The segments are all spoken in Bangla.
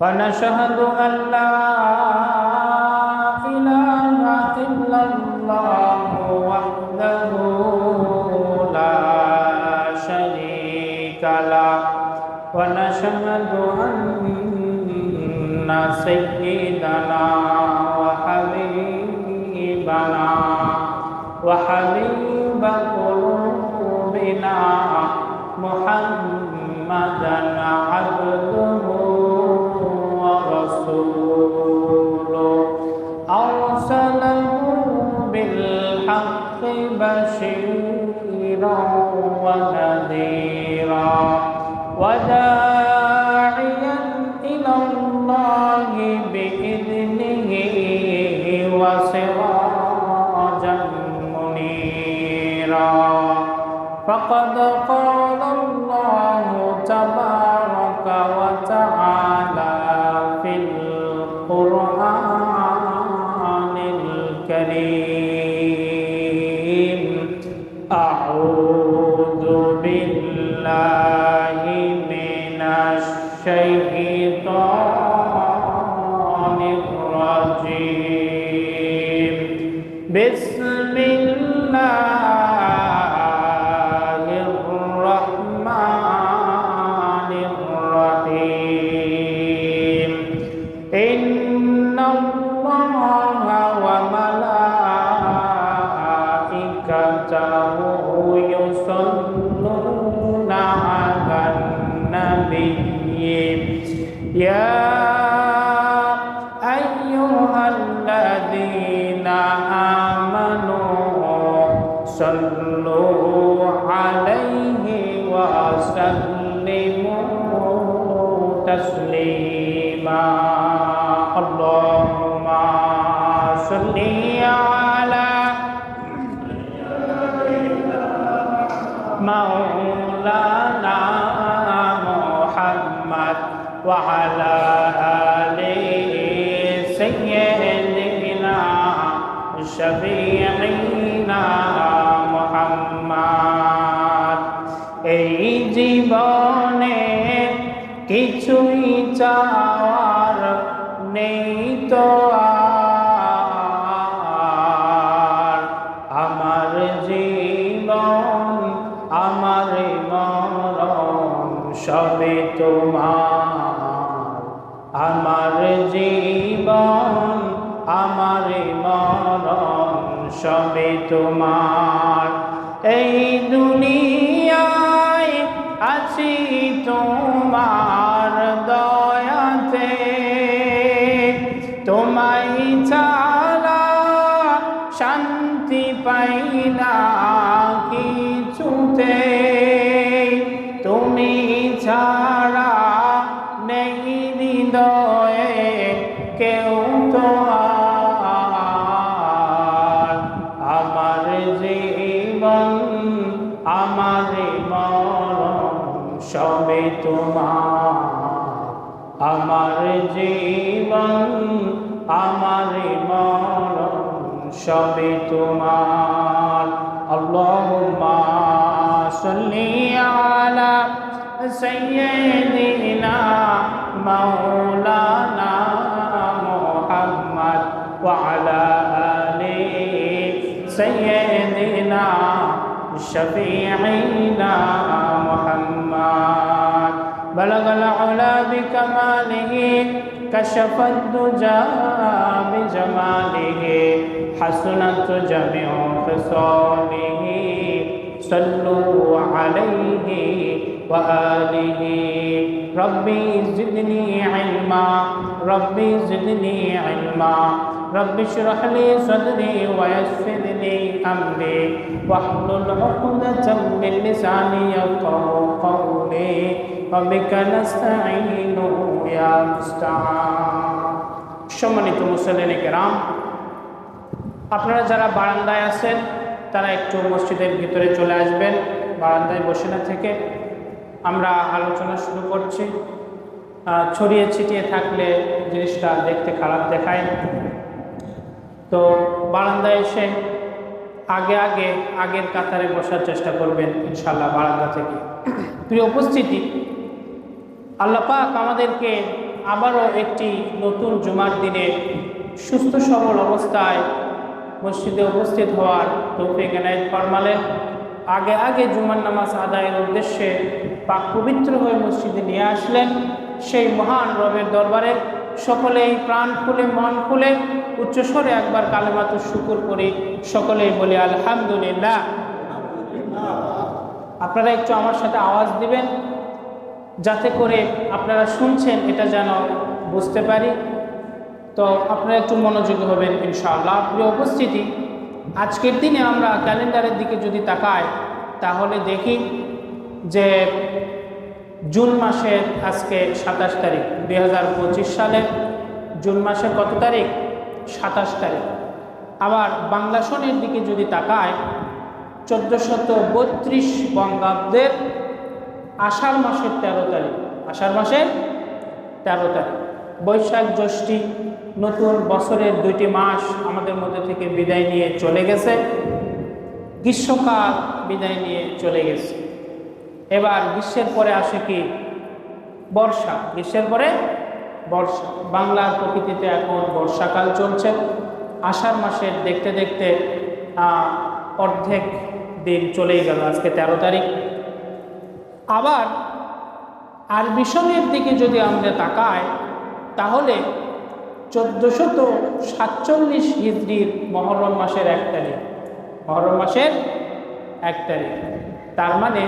ونشهد أن لا إله إلا الله وحده لا شريك له ونشهد أن سيدنا وحبيبنا وحبيب قلوبنا محمدا عبده ورسوله أرسله بالحق بشيرا ونذيرا وداعيا إلى الله بإذنه وسراجا منيرا فقد قال الله تبارك وتعالى في القرآن الكريم أعوذ بالله من الشيطان الرجيم بسم الله الرحمن الرحيم إن الله وملائكته يصلون على النبي يا أيها الذين آمنوا صلوا عليه وسلموا تسليما اللهم صل على مولانا محمد وعلى آل سيدنا شفيعنا محمد এই জীবনে কিছুই চাওয়ার নেই তো আর আমার জীবন আমার মরণ সবে তোমার আমার জীবন আমার মরণ সবে তোমার এই দুনিয়ায় আছি তোমার দয়াতে তোমায় ছাড়া শান্তি পাই না কিছুতে তুমি ছাড়া নেই হৃদয়ে কেউ তো আর আমার জীবন আমার মরণ সবে তোমার আমার জীবন আমার মরণ সবে তোমার আল্লাহুম্মা সাল্লি আলা সাইয়্যিদিনা মাওলানা মুহাম্মদ ওয়া আলা আলি সাইয়্যিদিনা শাফিঈনা মুহাম্মদ বালাগাল উলা বিকামালিহি কাশাফাদ দুজা বিজামালিহি হাসনাত জামিউ খিসালিহি সাল্লু আলাইহি ওয়া আলিহি রব্বি জিদনি ইলমা রব্বি জিদনি ইলমা رب اشرح لي صدري ويسر لي أمري واحلل عقدة من لساني يفقهوا قولي وبك نستعين يا مستعان সম্মানিত মুসল্লিনে কেরাম, আপনারা যারা বারান্দায় আছেন তারা একটু মসজিদের ভিতরে চলে আসবেন। বারান্দায় বসে না থেকে আমরা আলোচনা শুরু করছি। ছড়িয়ে ছিটিয়ে থাকলে জিনিসটা দেখতে খারাপ দেখায়। তো বারান্দায় এসে আগের কাতারে বসার চেষ্টা করবেন ইনশাআল্লাহ বারান্দা থেকে। প্রিয় উপস্থিতি, আল্লাহ পাক আমাদেরকে আবারও একটি নতুন জুমার দিনে সুস্থ সবল অবস্থায় মসজিদে উপস্থিত হওয়ার তৌফিক এনায়েত ফরমালেন। আগে আগে জুমার নামাজ আদায়ের উদ্দেশ্যে পাক পবিত্র হয়ে মসজিদে নিয়ে আসলেন। সেই মহান রবের দরবারে সকলেই প্রাণ খুলে মন খুলে উচ্চস্বরে একবার কালেমাতুশ শুকর করি, সকলেই বলি আলহামদুলিল্লাহ। আপনারা একটু আমার সাথে আওয়াজ দিবেন, যাতে করে আপনারা শুনছেন এটা যেন বুঝতে পারি। তো আপনারা একটু মনোযোগী হবেন ইনশাআল্লাহ। প্রিয় উপস্থিতি, আজকের দিনে আমরা ক্যালেন্ডারের দিকে যদি তাকাই তাহলে দেখি যে জুন মাসের আজকে 27 তারিখ 2025 সালের জুন মাসের কত তারিখ? 27 তারিখ। আবার বাংলা সনের দিকে যদি তাকায় 1432 বঙ্গাব্দের আষাঢ় মাসের 13 তারিখ। আষাঢ় মাসের 13 তারিখ। বৈশাখ জ্যৈষ্ঠী নতুন বছরের 2টি মাস আমাদের মধ্যে থেকে বিদায় নিয়ে চলে গেছে। গ্রীষ্মকাল বিদায় নিয়ে চলে গেছে। এবার গ্রীষ্মের পরে আসে কি? বর্ষা। গ্রীষ্মের পরে বর্ষা। বাংলার প্রকৃতিতে এখন বর্ষাকাল চলছে। আষাঢ় মাসের দেখতে দেখতে অর্ধেক দিন চলেই গেল, আজকে 13 তারিখ। আবার আরবি সনের দিকে যদি আমরা তাকাই তাহলে 1447 হিজরির মহরম মাসের 1 তারিখ। মহরম মাসের 1 তারিখ। তার মানে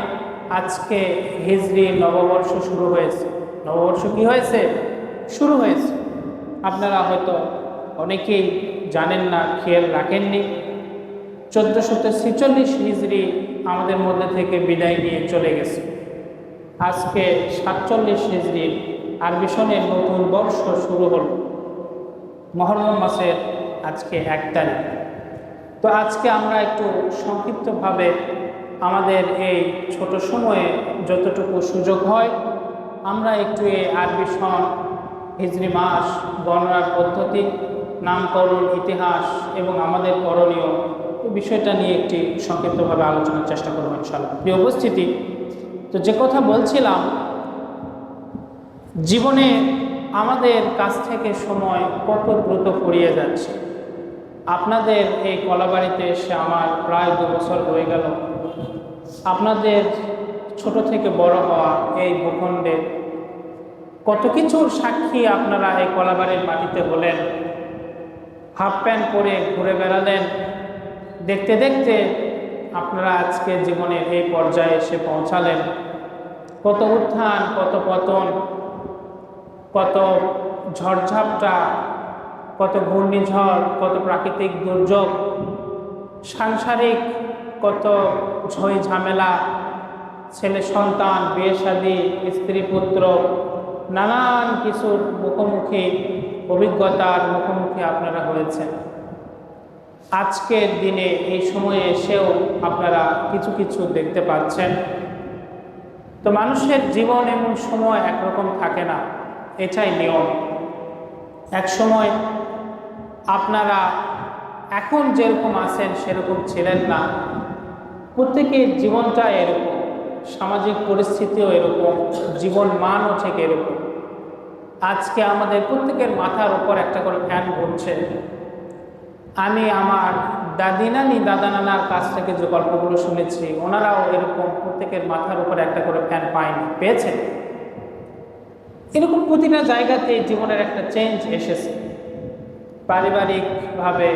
আজকে হিজরি নববর্ষ শুরু হয়েছে। নববর্ষ কি হয়েছে? শুরু হয়েছে। আপনারা হয়তো অনেকেই জানেন না, খেয়াল রাখেননি। 1446 হিজরি আমাদের মধ্যে থেকে বিদায় নিয়ে চলে গেছে। আজকে 47 হিজরির আরবি সনের নতুন বর্ষ শুরু হল। মহরম মাসের আজকে 1 তারিখ। তো আজকে আমরা একটু সংক্ষিপ্তভাবে আমাদের এই ছোট সময়ে যতটুকু সুযোগ হয় আমরা একটু এই আরবি সন, হিজরি মাস, গণনার পদ্ধতি, নামকরণ, ইতিহাস এবং আমাদের করণীয় এই বিষয়টা নিয়ে একটি সংক্ষিপ্তভাবে আলোচনার চেষ্টা করব ইনশাআল্লাহ। প্রিয় উপস্থিতি, তো যে কথা বলছিলাম, জীবনে আমাদের কাছ থেকে সময় কত দ্রুত ফুরিয়ে যাচ্ছে। আপনাদের এই কলাবাড়িতে এসে আমার প্রায় 2 বছর হয়ে গেল। আপনাদের ছোট থেকে বড় হওয়া এই ভূখণ্ডে কত কিছুর সাক্ষী আপনারা এই কলাবাড়ির মাটিতে হলেন। হাফ প্যান্ট পরে ঘুরে বেড়ালেন। দেখতে দেখতে আপনারা আজকে জীবনের এই পর্যায়ে এসে পৌঁছালেন। কত উত্থান, কত পতন, কত ঝড়ঝাপটা, কত ঘূর্ণিঝড়, কত প্রাকৃতিক দুর্যোগ, সাংসারিক কত ঝই ঝামেলা, ছেলে সন্তান, বিয়ে শাদী, স্ত্রী পুত্র, নানান কিছুর মুখোমুখি, অভিজ্ঞতার মুখোমুখি আপনারা হয়েছেন। আজকের দিনে এই সময়ে এসেও আপনারা কিছু কিছু দেখতে পাচ্ছেন। তো মানুষের জীবন এমন সময় একরকম থাকে না, এটাই নিয়ম। এক সময় আপনারা এখন যেরকম আছেন সেরকম ছিলেন না। প্রত্যেকের জীবনটা এরকম, সামাজিক পরিস্থিতিও এরকম, জীবন মানও ঠিক এরকম। আজকে আমাদের প্রত্যেকের মাথার উপর একটা করে ফ্যান ঘুরছে। আমি আমার দাদি নানি, দাদা নানার কাছ থেকে যে গল্পগুলো শুনেছি, ওনারাও এরকম প্রত্যেকের মাথার উপর একটা করে ফ্যান পেয়েছেন। এরকম প্রতিটা জায়গাতে জীবনের একটা চেঞ্জ এসেছে। পারিবারিকভাবে,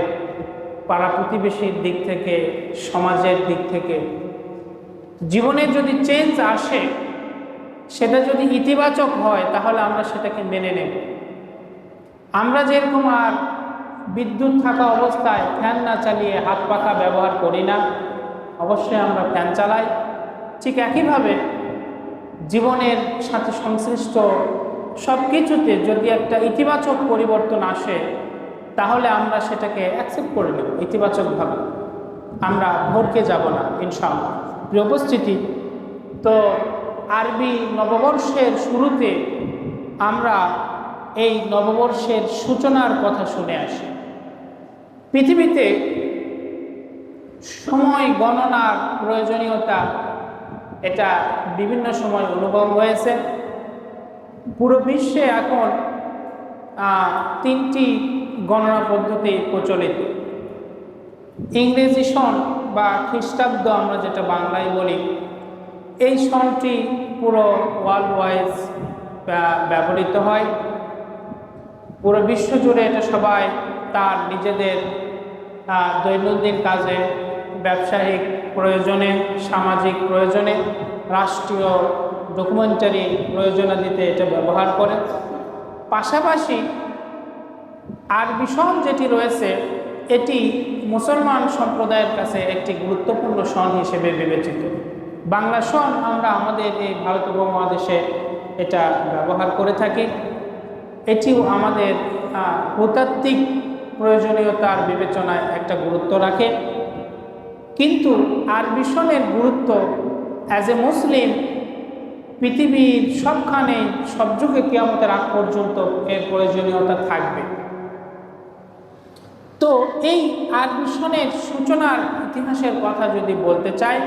পাড়া প্রতিবেশীর দিক থেকে, সমাজের দিক থেকে জীবনে যদি চেঞ্জ আসে, সেটা যদি ইতিবাচক হয় তাহলে আমরা সেটাকে মেনে নেব। আমরা যেরকম আর বিদ্যুৎ থাকা অবস্থায় ফ্যান না চালিয়ে হাত পাখা ব্যবহার করি না, অবশ্যই আমরা ফ্যান চালাই। ঠিক একইভাবে জীবনের সাথে সংশ্লিষ্ট সব কিছুতে যদি একটা ইতিবাচক পরিবর্তন আসে তাহলে আমরা সেটাকে অ্যাকসেপ্ট করে নেব ইতিবাচকভাবে। আমরা ভরকে যাব না ইনশাআল্লাহ। প্রিয় উপস্থিতি, তো আরবি নববর্ষের শুরুতে আমরা এই নববর্ষের সূচনার কথা শুনে আসি। পৃথিবীতে সময় গণনার প্রয়োজনীয়তা এটা বিভিন্ন সময় অনুভব হয়েছে। পুরো বিশ্বে এখন তিনটি গণনা পদ্ধতি প্রচলিত। ইংরেজি সন বা খ্রিস্টাব্দ আমরা যেটা বাংলায় বলি, এই সনটি পুরো ওয়ার্ল্ড ওয়াইজ ব্যবহৃত হয়। পুরো বিশ্ব জুড়ে এটা সবাই তার নিজেদের দৈনন্দিন কাজে, ব্যবসায়িক প্রয়োজনে, সামাজিক প্রয়োজনে, রাষ্ট্রীয় ডকুমেন্টারি প্রয়োজনাদিতে এটা ব্যবহার করে। পাশাপাশি আরবি সন যেটি রয়েছে, এটি মুসলমান সম্প্রদায়ের কাছে একটি গুরুত্বপূর্ণ সন হিসেবে বিবেচিত। বাংলা সন আমরা আমাদের এই ভারত উপমহাদেশে এটা ব্যবহার করে থাকি। এটিও আমাদের ভূতাত্ত্বিক প্রয়োজনীয়তার বিবেচনায় একটা গুরুত্ব রাখে। কিন্তু আরবি সনের গুরুত্ব অ্যাজ এ মুসলিম পৃথিবীর সবখানে সব যুগে কিয়ামতের আগ পর্যন্ত এর প্রয়োজনীয়তা থাকবে। তো এই আরবি সনের সূচনার ইতিহাসের কথা যদি বলতে চাই,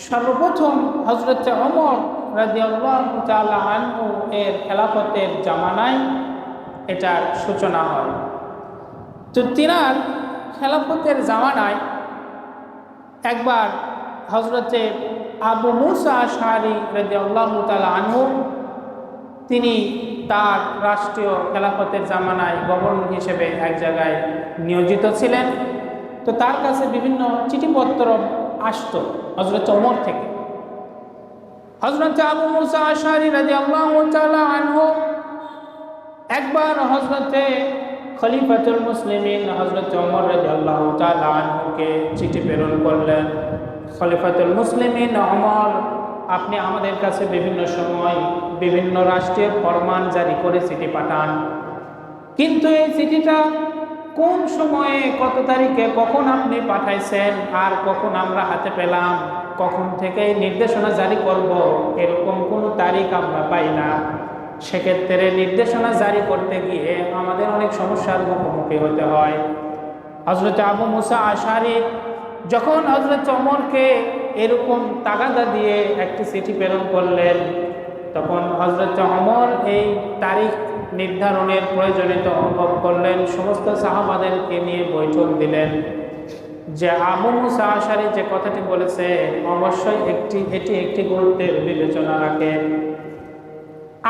সর্বপ্রথম হযরত ওমর রাদিয়াল্লাহু তাআলা আনহু এর খেলাফতের জামানায় এটার সূচনা হয়। তো তিনার খেলাফতের জামানায় একবার হযরতে আবু মুসা আশআরী রাদিয়াল্লাহু তাআলা আনহু তিনি তার রাষ্ট্রীয় খেলাফতের জামানায় গভর্নর হিসেবে এক জায়গায় নিয়োজিত ছিলেন। তো তার কাছে বিভিন্ন চিঠিপত্র আসতো হযরত ওমর থেকে। হযরত আবু মুসা আশআরী রাদিয়াল্লাহু তাআলা আনহু একবার হযরতে খলিফাতুল মুসলিমিন হযরত ওমর রাদিয়াল্লাহু তাআলা আনহুকে চিঠি প্রেরণ করলেন, খলিফাতুল মুসলিমিন ওমর, আপনি আমাদের কাছে বিভিন্ন সময় বিভিন্ন রাষ্ট্রীয় ফরমান জারি করে চিঠি পাঠান, কিন্তু এই চিঠিটা কোন সময়ে, কত তারিখে, কখন আপনি পাঠাইছেন আর কখন আমরা হাতে পেলাম, কখন থেকে নির্দেশনা জারি করব, এরকম কোনো তারিখ আমরা পাই না। সেক্ষেত্রে নির্দেশনা জারি করতে গিয়ে আমাদের অনেক সমস্যার মুখোমুখি হতে হয়। হযরত আবু মুসা আশআরী যখন হযরত ওমরকে এরকম তাগাদা দিয়ে একটি চিঠি প্রেরণ করলেন, তখন হযরত ওমর এই তারিখ নির্ধারণের প্রয়োজনীয়তা অনুভব করলেন। সমস্ত সাহাবাদেরকে নিয়ে বৈঠক দিলেন যে আবু মুসা আশআরী যে কথাটি বলেছে অবশ্যই এটি একটি গুরুত্বের বিবেচনা রাখে।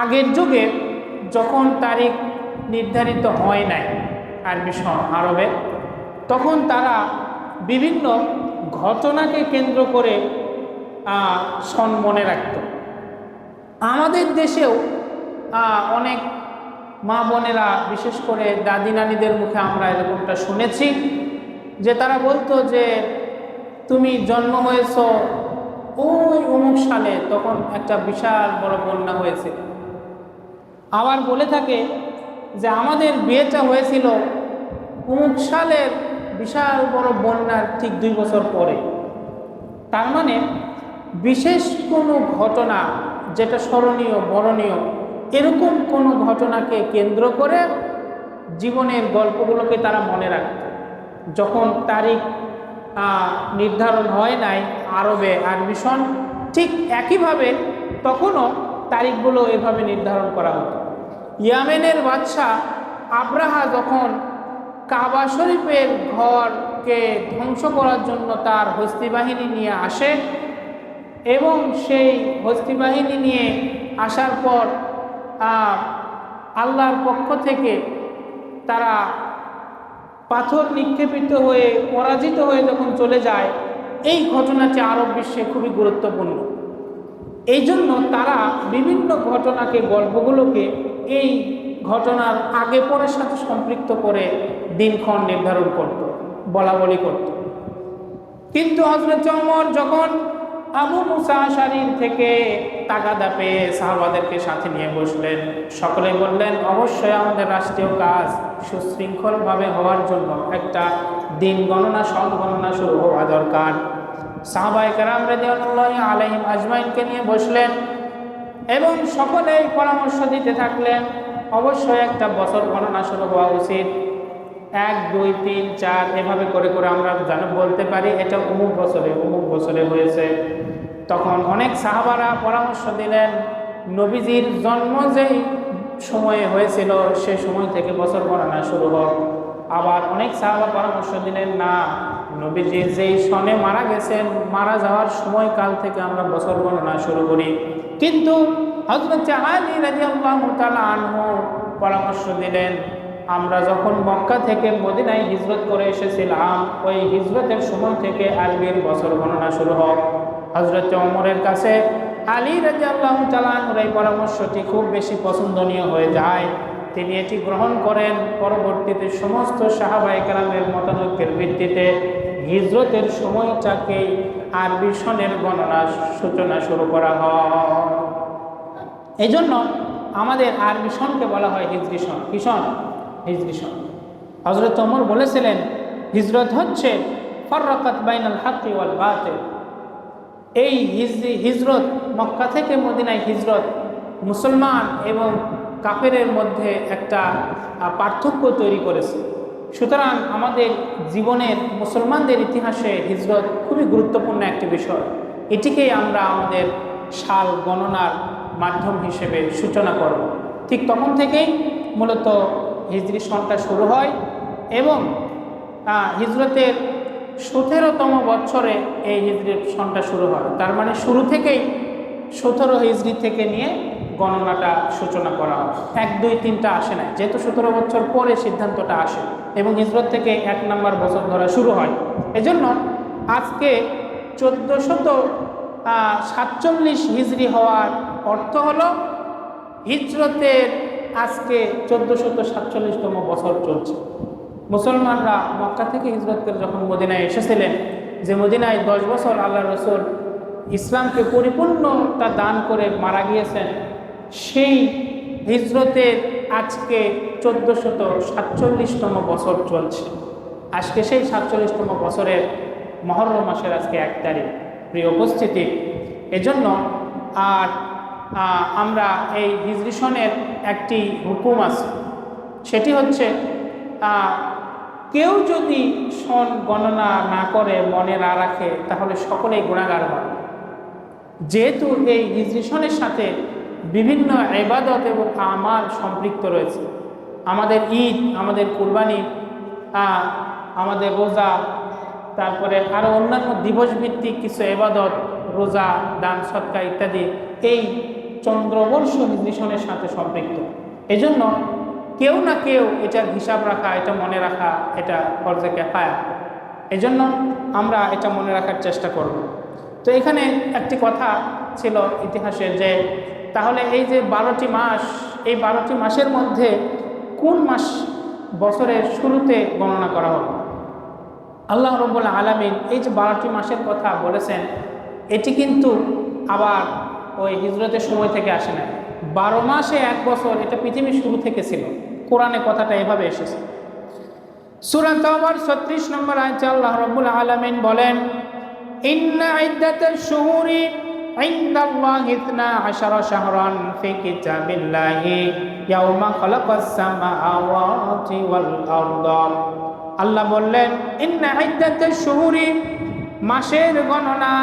আগের যুগে যখন তারিখ নির্ধারিত হয় নাই আরবি সন আরবে, তখন তারা বিভিন্ন ঘটনাকে কেন্দ্র করে সন মনে রাখত। আমাদের দেশেও অনেক মা বোনেরা, বিশেষ করে দাদি নানিদের মুখে আমরা এরকমটা শুনেছি যে তারা বলতো যে তুমি জন্ম হয়েছ ওই অমুক সালে, তখন একটা বিশাল বড় বন্যা হয়েছিল। আবার বলে থাকে যে আমাদের বিয়েটা হয়েছিল অমুক সালের বিশাল বড় বন্যার ঠিক 2 বছর পরে। তার মানে বিশেষ কোনো ঘটনা যেটা স্মরণীয়, বরণীয়, এরকম কোনো ঘটনাকে কেন্দ্র করে জীবনের গল্পগুলোকে তারা মনে রাখত। যখন তারিখ নির্ধারণ হয় নাই আরবে আরবি সন, ঠিক একইভাবে তখনও তারিখগুলো এভাবে নির্ধারণ করা হতো। ইয়েমেনের বাদশাহ আব্রাহা যখন কাবা শরীফের ঘরকে ধ্বংস করার জন্য তার হস্তি বাহিনী নিয়ে আসে এবং সেই হস্তি বাহিনী নিয়ে আসার পর আল্লাহর পক্ষ থেকে তারা পাথর নিক্ষেপিত হয়ে পরাজিত হয়ে যখন চলে যায়, এই ঘটনাটি আরব বিশ্বে খুবই গুরুত্বপূর্ণ। এই জন্য তারা বিভিন্ন ঘটনাকে, গল্পগুলোকে এই ঘটনার আগে পরের সাথে সম্পৃক্ত করে দিনক্ষণ নির্ধারণ করত, বলা বলি করত। কিন্তু হযরত ওমর যখন আবু মুসা আশআরীর থেকে তাগাদা পেয়ে সাহাবাদেরকে সাথে নিয়ে বসলেন, সকলে বললেন অবশ্যই আমাদের রাষ্ট্রীয় কাজ সুশৃঙ্খলভাবে হওয়ার জন্য একটা দিন গণনা, সন গণনা শুরু হওয়া দরকার। সাহাবায়ে কেরাম রাদিয়াল্লাহু আলাইহিম আজমাইনকে নিয়ে বসলেন এবং সকলেই পরামর্শ দিতে থাকলেন অবশ্যই একটা বছর গণনা শুরু হওয়া উচিত। 1, 2, 3, 4 এভাবে করে করে আমরা বলতে পারি এটা অমুক বছরে হয়েছে। তখন অনেক সাহাবারা পরামর্শ দিলেন নবীজির জন্ম যেই সময়ে হয়েছিল সে সময় থেকে বছর গণনা শুরু হোক। আবার অনেক সাহাবা পরামর্শ দিলেন, না, নবীজি যেই সনে মারা গেছেন, মারা যাওয়ার সময়কাল থেকে আমরা বছর গণনা শুরু করি। কিন্তু হযরত আলী রাদিয়াল্লাহু তাআলা আনহু পরামর্শ দিলেন, আমরা যখন মক্কা থেকে মদিনায় হিজরত করে এসেছিলাম, ওই হিজরতের সময় থেকে আরবির বছর গণনা শুরু হোক। হযরত ওমরের কাছে আলী রাদিয়াল্লাহু তাআলা আনহুর এই পরামর্শটি খুব বেশি পছন্দনীয় হয়ে যায়। তিনি এটি গ্রহণ করেন। পরবর্তীতে সমস্ত সাহাবায়ে কেরামের মতানৈক্যের ভিত্তিতে হিজরতের সময়টাকে আরবি সনের গণনার সূচনা শুরু করা হয়। এই জন্য আমাদের আরবি সনকে বলা হয় হিজরি সন। কি সন? হিজরি সন। হযরত ওমর বলেছিলেন, হিজরত হচ্ছে ফাররাকাত বাইনাল হাক্কি ওয়াল বাতিল। এই হিজরত, মক্কা থেকে মদিনায় হিজরত মুসলমান এবং কাফেরের মধ্যে একটা পার্থক্য তৈরি করেছে। সুতরাং আমাদের জীবনের, মুসলমানদের ইতিহাসে হিজরত খুবই গুরুত্বপূর্ণ একটি বিষয়। এটিকেই আমরা আমাদের সাল গণনার মাধ্যম হিসেবে সূচনা করব। ঠিক তখন থেকেই মূলত হিজরি সনটা শুরু হয় এবং হিজরতের 17তম বছরে এই হিজরির সনটা শুরু হয়। তার মানে শুরু থেকেই 17 হিজরি থেকে নিয়ে গণনাটা সূচনা করা হয়। 1, 2, 3টা আসে না, যেহেতু 17 বছর পরে সিদ্ধান্তটা আসে এবং হিজরত থেকে 1 নম্বর বছর ধরা শুরু হয়। এজন্য আজকে 1447 হিজরি হওয়ার অর্থ হলো হিজরতের আজকে 1447তম বছর চলছে। মুসলমানরা মক্কা থেকে হিজরত করে যখন মদিনায় এসেছিলেন, যে মদিনায় 10 বছর আল্লাহ রসুল ইসলামকে পরিপূর্ণতা দান করে মারা গিয়েছেন, সেই হিজরতের আজকে 1447তম বছর চলছে। আজকে সেই 47তম বছরের মহররম মাসের আজকে 1 তারিখ। প্রিয় উপস্থিতি, এজন্য আর আমরা এই হিজরি সনের একটি হুকুম আছে, সেটি হচ্ছে কেউ যদি সন গণনা না করে, মনে না রাখে, তাহলে সকলেই গুনাহগার হয়। যেহেতু এই হিজরি সনের সাথে বিভিন্ন ইবাদত এবং আমাল সম্পৃক্ত রয়েছে, আমাদের ঈদ, আমাদের কুরবানি, আমাদের রোজা, তারপরে আরও অন্যান্য দিবসভিত্তিক কিছু ইবাদত, রোজা, দান, সদকা ইত্যাদি এই চন্দ্রবর্ষ হিজরি সনের সাথে সম্পৃক্ত। এজন্য কেউ না কেউ এটার হিসাব রাখা, এটা মনে রাখা, এটা ফরজে কিফায়া। এজন্য আমরা এটা মনে রাখার চেষ্টা করব। তো এখানে একটি কথা ছিল ইতিহাসে, যে তাহলে এই যে 12টি মাস, এই 12টি মাসের মধ্যে কোন মাস বছরের শুরুতে গণনা করা হবে? আল্লাহ রাব্বুল আলামিন এই যে 12টি মাসের কথা বলেছেন, এটি কিন্তু আবার ওই হিজরতের সময় থেকে আসে না। 12 মাসে 1 বছর, এটা পৃথিবীর শুরু থেকে ছিল। কোরআনে কথাটা এভাবে এসেছে। সূরা তাওবার 36 নম্বর আয়াতে আল্লাহ রাব্বুল আলামিন বলেন, ইন্না ইদ্দাতাশ শুহুরি ইনদাল্লাহি 12 শাহরান ফি কিতাবিল্লাহি ইয়াওমা খালাকাস সামাওয়াতি ওয়াল আরদা। আল্লাহ বললেন, ইন্না ইদ্দাতাশ শুহুরি, মাসের গণনা,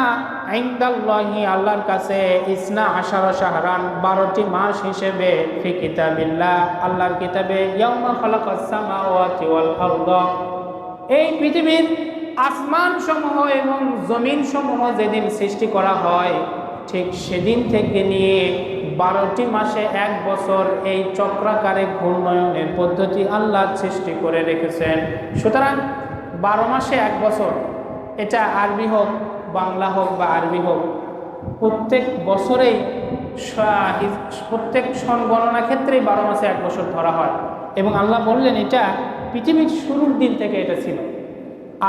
ইনদাল্লাহি, আল্লাহর কাছে, 12 শাহরান, 12টি মাস হিসেবে, ফি কিতাবিল্লাহ, আল্লাহর কিতাবে, ইয়াওমা খালাকাস সামাওয়াতি ওয়াল আরদা, এই পৃথিবীর আসমান সমূহ এবং জমিন সমূহ যেদিন সৃষ্টি করা হয়, ঠিক সেদিন থেকে নিয়ে 12টি মাসে 1 বছর এই চক্রাকারে ঘূর্ণয়নের পদ্ধতি আল্লাহ সৃষ্টি করে রেখেছেন। সুতরাং 12 মাসে 1 বছর, এটা আরবি হোক, বাংলা হোক বা আরবি হোক, প্রত্যেক বছরেই প্রত্যেক সন গণনা ক্ষেত্রেই 12 মাসে 1 বছর ধরা হয়। এবং আল্লাহ বললেন এটা পৃথিবীর শুরুর দিন থেকে এটা ছিল,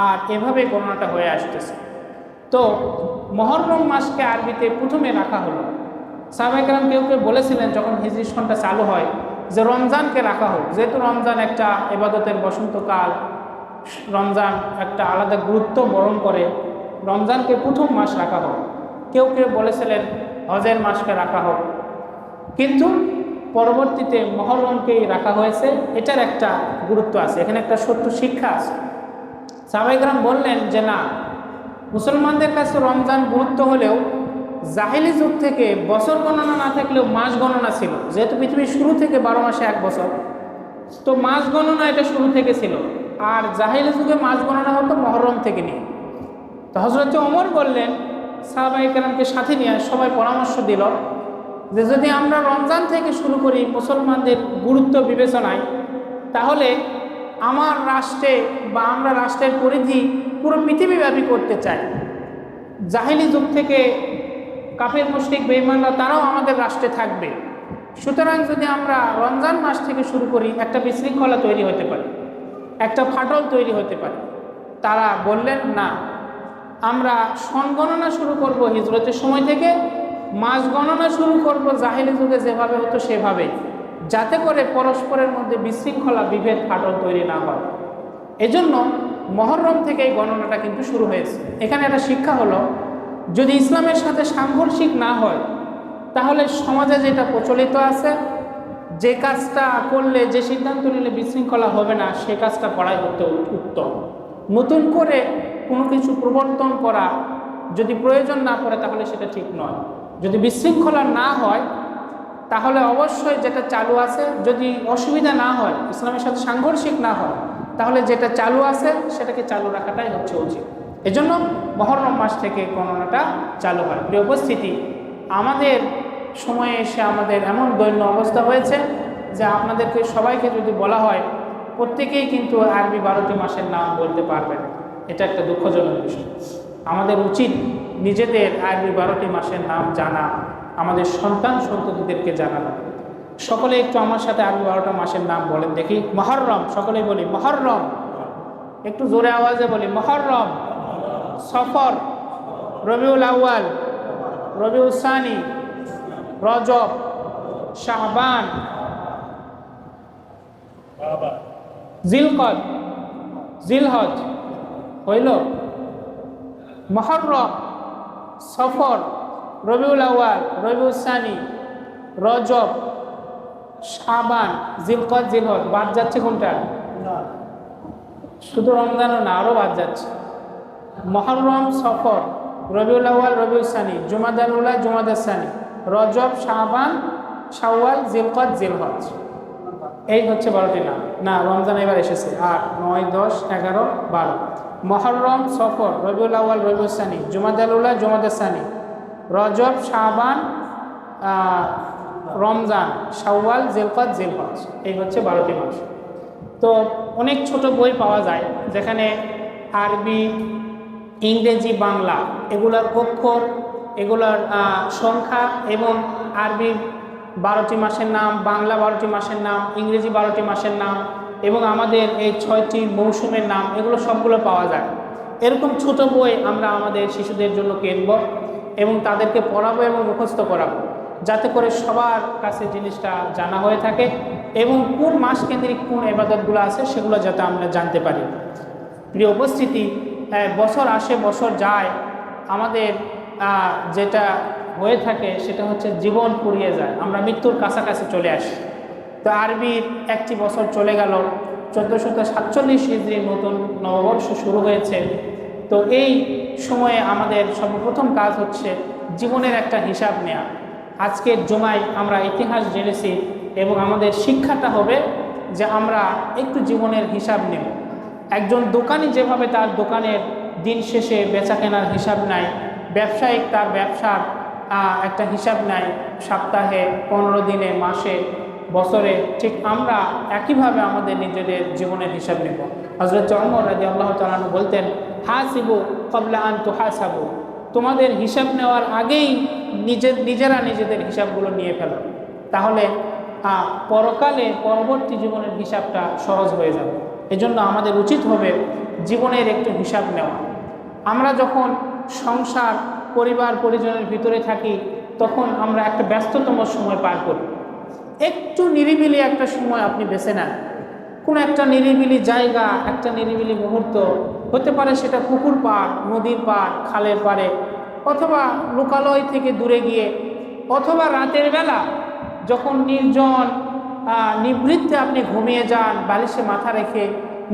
আর এভাবে গণনাটা হয়ে আসতেছে। তো মহররম মাসকে আরবিতে প্রথমে রাখা হলো। সাহাবায়ে কেরাম কেউ কেউ বলেছিলেন যখন হিজরি সনটা চালু হয়, যে রমজানকে রাখা হোক, যেহেতু রমজান একটা ইবাদতের বসন্তকাল, রমজান একটা আলাদা গুরুত্ব বরণ করে, রমজানকে প্রথম মাস রাখা হোক। কেউ কেউ বলেছিলেন হজের মাসকে রাখা হোক, কিন্তু পরবর্তীতে মহররমকেই রাখা হয়েছে। এটার একটা গুরুত্ব আছে, এখানে একটা সত্য শিক্ষা আছে। সাহাবায়ে কেরাম বললেন যে না, মুসলমানদের কাছে রমজান গুরুত্ব হলেও জাহিলি যুগ থেকে বছর গণনা না থাকলেও মাস গণনা ছিল, যেহেতু পৃথিবীর শুরু থেকে 12 মাসে 1 বছর, তো মাস গণনা এটা শুরু থেকে ছিল। আর জাহিলি যুগে মাস গণনা হতো মহরম থেকে নিয়ে। তো হযরত ওমর বললেন, সাহাবায়ে কেরামকে সাথে নিয়ে সবাই পরামর্শ দিল যে যদি আমরা রমজান থেকে শুরু করি মুসলমানদের গুরুত্ব বিবেচনায়, তাহলে আমার রাষ্ট্রে বা আমরা রাষ্ট্রের পরিধি পুরো পৃথিবীব্যাপী করতে চাই। জাহিলি যুগ থেকে কাফের মুশরিক বেঈমানরা তারাও আমাদের রাষ্ট্রে থাকবে, সুতরাং যদি আমরা রমজান মাস থেকে শুরু করি একটা বিশৃঙ্খলা তৈরি হতে পারে, একটা ফাটল তৈরি হতে পারে। তারা বললেন না, আমরা সন গণনা শুরু করব হিজরতের সময় থেকে, মাস গণনা শুরু করব জাহিলি যুগে যেভাবে হতো সেভাবেই, যাতে করে পরস্পরের মধ্যে বিশৃঙ্খলা বিভেদ ফাটল তৈরি না হয়। এজন্য মহরম থেকে এই গণনাটা কিন্তু শুরু হয়েছে। এখানে একটা শিক্ষা হলো, যদি ইসলামের সাথে সাংঘর্ষিক না হয় তাহলে সমাজে যেটা প্রচলিত আছে, যে কাজটা করলে, যে সিদ্ধান্ত নিলে বিশৃঙ্খলা হবে না, সে কাজটা করাই হতে উত্তম। নতুন করে কোনো কিছু প্রবর্তন করা যদি প্রয়োজন না পড়ে তাহলে সেটা ঠিক নয়। যদি বিশৃঙ্খলা না হয় তাহলে অবশ্যই যেটা চালু আছে, যদি অসুবিধা না হয়, ইসলামের সাথে সাংঘর্ষিক না হয়, তাহলে যেটা চালু আছে সেটাকে চালু রাখাটাই হচ্ছে উচিত। এজন্য মহরম মাস থেকে গণনাটা চালু হয়। প্রিয় উপস্থিতি, আমাদের সময়ে এসে আমাদের এমন দৈন্য অবস্থা হয়েছে যে আপনাদেরকে সবাইকে যদি বলা হয়, প্রত্যেকেই কিন্তু আরবি 12টি মাসের নাম বলতে পারবেন। এটা একটা দুঃখজনক বিষয়। আমাদের উচিত নিজেদের আরবি 12টি মাসের নাম জানা, আমাদের সন্তান সন্ততিদেরকে জানানো। সকলে একটু আমার সাথে আরবি 12টা মাসের নাম বলেন দেখি। মুহররম, সকলেই বলি মুহররম, একটু জোরে আওয়াজে বলি মুহররম, সফর, রবিউল আউয়াল, রবিউল সানি, রজব, শাহবান, জিলকদ, জিলহজ, হইল? মুহররম, সফর, রবিউল আউয়াল, রবিউল সানি, রজব, শাবান, জিলকদ, জিলহজ। বাদ যাচ্ছে কোনটা? শুধু রমজানও না, আরও বাদ যাচ্ছে। মুহররম, সফর, রবিউল আউয়াল, রবিউল সানি, জুমাদাল উলা, জুমাদাল সানি, রজব, শাবান, শাওয়াল, জিলকদ, জিলহজ। এই হচ্ছে 12টি নাম। না, রমজান এবার এসেছে 8, 9, 10, 11, 12। মুহররম, সফর, রবিউল আউয়াল, রবিউল সানি, জুমাদাল উলা, জুমাদাল সানি, রজব, শাবান, রমজান, শাওয়াল, জিলকদ, জিলহজ। এই হচ্ছে 12টি মাস। তো অনেক ছোট বই পাওয়া যায় যেখানে আরবি, ইংরেজি, বাংলা এগুলার অক্ষর, এগুলার সংখ্যা এবং আরবি 12টি মাসের নাম, বাংলা 12টি মাসের নাম, ইংরেজি 12টি মাসের নাম এবং আমাদের এই 6টি মৌসুমের নাম, এগুলো সবগুলো পাওয়া যায়। এরকম ছোট বই আমরা আমাদের শিশুদের জন্য কিনব এবং তাদেরকে পড়াবো এবং মুখস্থ করাবো, যাতে করে সবার কাছে জিনিসটা জানা হয়ে থাকে এবং কোন মাস কেন্দ্রিক কোন ইবাদতগুলো আছে সেগুলো যাতে আমরা জানতে পারি। প্রিয় উপস্থিতি, বছর আসে বছর যায়, আমাদের যেটা হয়ে থাকে সেটা হচ্ছে জীবন ফুরিয়ে যায়, আমরা মৃত্যুর কাছাকাছি চলে আসি। তো আরবির একটি বছর চলে গেল, 1447 হিজরি নতুন নববর্ষ শুরু হয়েছে। তো এই সময়ে আমাদের সর্বপ্রথম কাজ হচ্ছে জীবনের একটা হিসাব নেওয়া। আজকের জুমায় আমরা ইতিহাস জেনেছি এবং আমাদের শিক্ষাটা হবে যে আমরা একটু জীবনের হিসাব নেব। একজন দোকানি যেভাবে তার দোকানের দিন শেষে বেচা কেনার হিসাব নেয়, ব্যবসায়িক তার ব্যবসার একটা হিসাব নেয়, সপ্তাহে, 15 দিনে, মাসে, বছরে, ঠিক আমরা একইভাবে আমাদের নিজেদের জীবনের হিসাব নেব। হযরত ওমর রাদিয়াল্লাহু তাআলা আনহু বলতেন, হাসিবু ক্বাবলা আন তুহাসাবু, তোমাদের হিসাব নেওয়ার আগেই নিজেরা নিজেদের হিসাবগুলো নিয়ে ফেলো, তাহলে পরকালে পরবর্তী জীবনের হিসাবটা সহজ হয়ে যাবে। এজন্য আমাদের উচিত হবে জীবনের একটু হিসাব নেওয়া। আমরা যখন সংসার, পরিবার, পরিজনের ভিতরে থাকি তখন আমরা একটা ব্যস্ততম সময় পার করি। একটু নিরিবিলি একটা সময় আপনি বেছে নেন, কোনো একটা নিরিবিলি জায়গা, একটা নিরিবিলি মুহূর্ত, হতে পারে সেটা পুকুর পাড়, নদীর পাড়, খালের পাড়ে, অথবা লোকালয় থেকে দূরে গিয়ে, অথবা রাতের বেলা যখন নির্জন নিভৃতে আপনি ঘুমিয়ে যান, বালিশে মাথা রেখে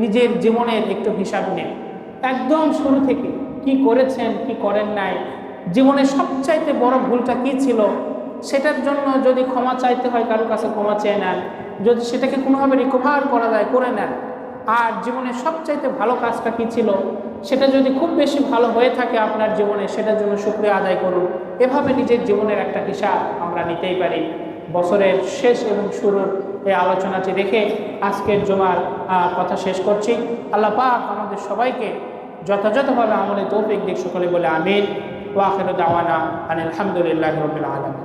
নিজের জীবনের একটু হিসাব নেন। একদম শুরু থেকে কি করেছেন, কি করেন নাই, জীবনে সবচাইতে বড় ভুলটা কি ছিল, সেটার জন্য যদি ক্ষমা চাইতে হয় কারোর কাছে ক্ষমা চেয়ে নেন, যদি সেটাকে কোনোভাবে রিকভার করা যায় করে নেন। আর জীবনে সবচাইতে ভালো কাজটা কি ছিল, সেটা যদি খুব বেশি ভালো হয়ে থাকে আপনার জীবনে, সেটার জন্য শুকরিয়া আদায় করুন। এভাবে নিজের জীবনের একটা হিসাব আমরা নিতেই পারি। বছরের শেষ এবং শুরুর এই আলোচনাটি রেখে আজকের জুমার কথা শেষ করছি। আল্লাহ পাক আমাদের সবাইকে যথাযথভাবে আমলে তৌফিক দিক, সকলে বলে আমিন। ওয়া আখিরু দাওয়ানা আনিল হামদুলিল্লাহি রাব্বিল আলামিন।